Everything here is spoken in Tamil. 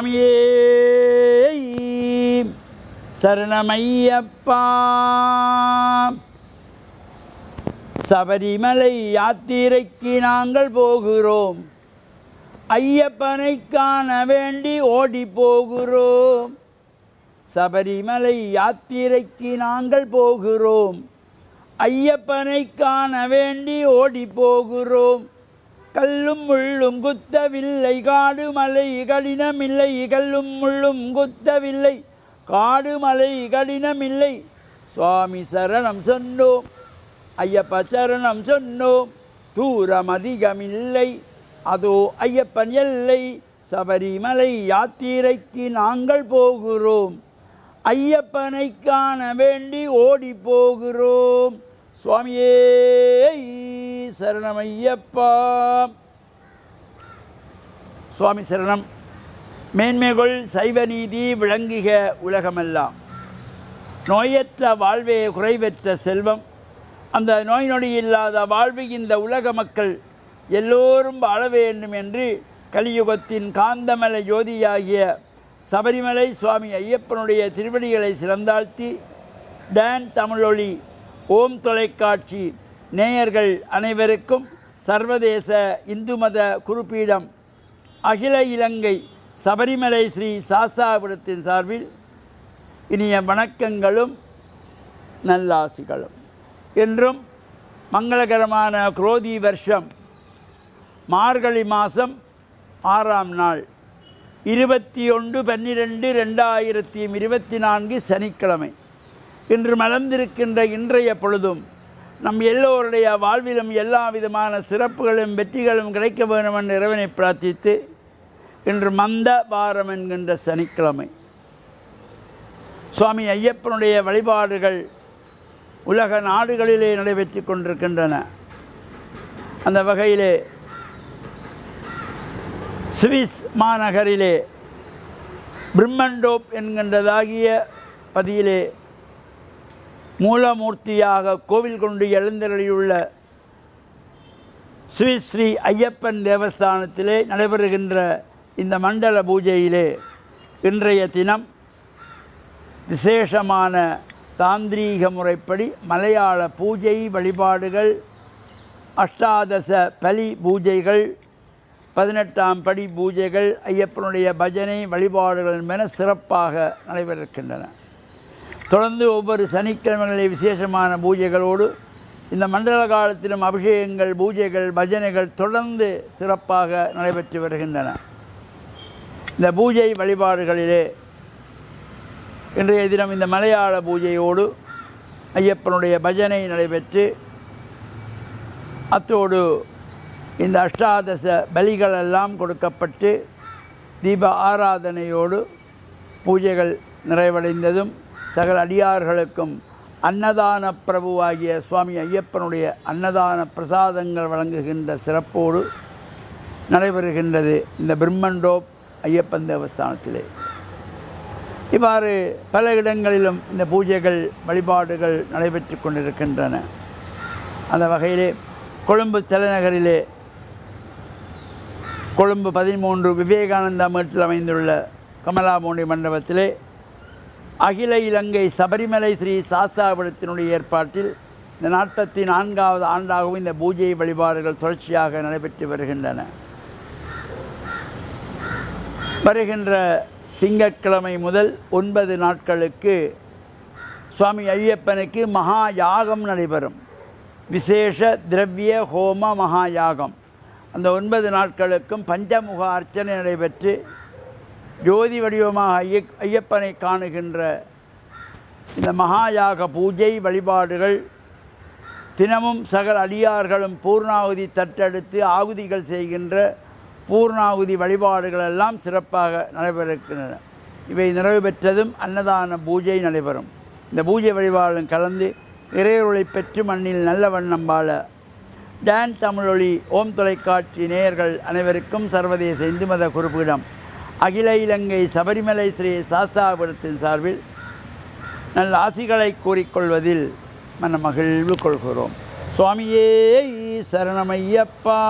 சுவாமியே சரணமையப்பா. சபரிமலை யாத்திரைக்கு நாங்கள் போகிறோம், ஐயப்பனை காண வேண்டி ஓடி போகிறோம். சபரிமலை யாத்திரைக்கு நாங்கள் போகிறோம், ஐயப்பனை காண வேண்டி ஓடி போகிறோம். கல்லும் முள்ளும் குத்தவில்லை, காடு மலை கடினமில்லை. கல்லும் முள்ளும் குத்தவில்லை, காடு மலை கடினமில்லை. சுவாமி சரணம் சொன்னோம், ஐயப்ப சரணம் சொன்னோம். தூரம் அதிகமில்லை, அதோ ஐயப்பன் எல்லை. சபரிமலை யாத்திரைக்கு நாங்கள் போகிறோம், ஐயப்பனை காண வேண்டி ஓடி போகிறோம். சுவாமியே சரணமையப்பா. சுவாமி சரணம். மேன்மைகள் சைவ நீதி விளங்குக உலகமெல்லாம். நோயற்ற வாழ்வே குறைவற்ற செல்வம். அந்த நோய் நொடி இல்லாத வாழ்வு இந்த உலக மக்கள் எல்லோரும் வாழ வேண்டும் என்று கலியுகத்தின் காந்தமலை ஜோதியாகிய சபரிமலை சுவாமி ஐயப்பனுடைய திருவடிகளை சிறந்தாழ்த்தி டான் தமிழொலி ஓம் தொலைக்காட்சி நேயர்கள் அனைவருக்கும் சர்வதேச இந்து மத குருப்பீடம் அகில இலங்கை சபரிமலை ஸ்ரீ சாஸ்தாபுரத்தின் சார்பில் இனிய வணக்கங்களும் நல்லாசிகளும். என்றும் மங்களகரமான குரோதி வருஷம் மார்கழி மாதம் 6ஆம் நாள் 21/12/2024 சனிக்கிழமை இன்று மலர்ந்திருக்கின்ற இன்றைய பொழுதும் நம் எல்லோருடைய வாழ்விலும் எல்லா விதமான சிறப்புகளும் வெற்றிகளும் கிடைக்க வேண்டும் என்ற இறைவனை பிரார்த்தித்து இன்று மந்த வாரம் என்கின்ற சனிக்கிழமை சுவாமி ஐயப்பனுடைய வழிபாடுகள் உலக நாடுகளிலே நடைபெற்று கொண்டிருக்கின்றன. அந்த வகையிலே சுவிஸ் மாநகரிலே பிரம்மண்டோப் என்கின்றதாகிய பதியிலே மூலமூர்த்தியாக கோவில் கொண்டு எழுந்தருளியுள்ள ஸ்ரீ ஐயப்பன் தேவஸ்தானத்திலே நடைபெறுகின்ற இந்த மண்டல பூஜையிலே இன்றைய தினம் விசேஷமான தாந்திரீக முறைப்படி மலையாள பூஜை வழிபாடுகள், அஷ்டாதச பலி பூஜைகள், 18ஆம் படி பூஜைகள், ஐயப்பனுடைய பஜனை வழிபாடுகள் என சிறப்பாக நடைபெறுகின்றன. தொடர்ந்து ஒவ்வொரு சனிக்கிழமைகளில் விசேஷமான பூஜைகளோடு இந்த மண்டல காலத்திலும் அபிஷேகங்கள், பூஜைகள், பஜனைகள் தொடர்ந்து சிறப்பாக நடைபெற்று வருகின்றன. இந்த பூஜை வழிபாடுகளிலே இன்றைய தினம் இந்த மலையாள பூஜையோடு ஐயப்பனுடைய பஜனை நடைபெற்று அத்தோடு இந்த அஷ்டாதச பலிகளெல்லாம் கொடுக்கப்பட்டு தீப ஆராதனையோடு பூஜைகள் நிறைவடைந்ததும் சகல அடியார்களுக்கும் அன்னதான பிரபுவாகிய சுவாமி ஐயப்பனுடைய அன்னதான பிரசாதங்கள் வழங்குகின்ற சிறப்போடு நடைபெறுகின்றது இந்த பிரம்மண்டோப் ஐயப்பன் தேவஸ்தானத்திலே. இவ்வாறு பல இடங்களிலும் இந்த பூஜைகள் வழிபாடுகள் நடைபெற்று கொண்டிருக்கின்றன. அந்த வகையிலே கொழும்பு தலைநகரிலே கொழும்பு 13 விவேகானந்தா மேட்டில் அமைந்துள்ள கமலாமூனி மண்டபத்திலே அகில இலங்கை சபரிமலை ஸ்ரீ சாஸ்தாபுரத்தினுடைய ஏற்பாட்டில் இந்த 44வது ஆண்டாகவும் இந்த பூஜை வழிபாடுகள் தொடர்ச்சியாக நடைபெற்று வருகின்றன. வருகின்ற திங்கட்கிழமை முதல் 9 நாட்களுக்கு சுவாமி ஐயப்பனுக்கு மகா யாகம் நடைபெறும். விசேஷ திரவிய ஹோம மகா யாகம். அந்த 9 நாட்களுக்கும் பஞ்சமுக அர்ச்சனை நடைபெற்று ஜோதி வடிவமாக ஐயப்பனை காணுகின்ற இந்த மகாயாக பூஜை வழிபாடுகள் தினமும் சகல அடியார்களும் பூர்ணாகுதி தட்டெடுத்து ஆகுதிகள் செய்கின்ற பூர்ணாகுதி வழிபாடுகள் எல்லாம் சிறப்பாக நடைபெறுகின்றன. இவை நிறைவு பெற்றதும் அன்னதான பூஜை நடைபெறும். இந்த பூஜை வழிபாடுகளும் கலந்து இறையருளை பெற்று மண்ணில் நல்ல வண்ணம் வாழ டான் தமிழொலி ஓம் தொலைக்காட்சி நேயர்கள் அனைவருக்கும் சர்வதேச இந்து மத குருப்பீடம் அகில இலங்கை சபரிமலை ஸ்ரீ சாஸ்தாபுரத்தின் சார்பில் நல்ல ஆசிகளை கூறிக்கொள்வதில் மன மகிழ்வு கொள்கிறோம். சுவாமியே சரணமையப்பா.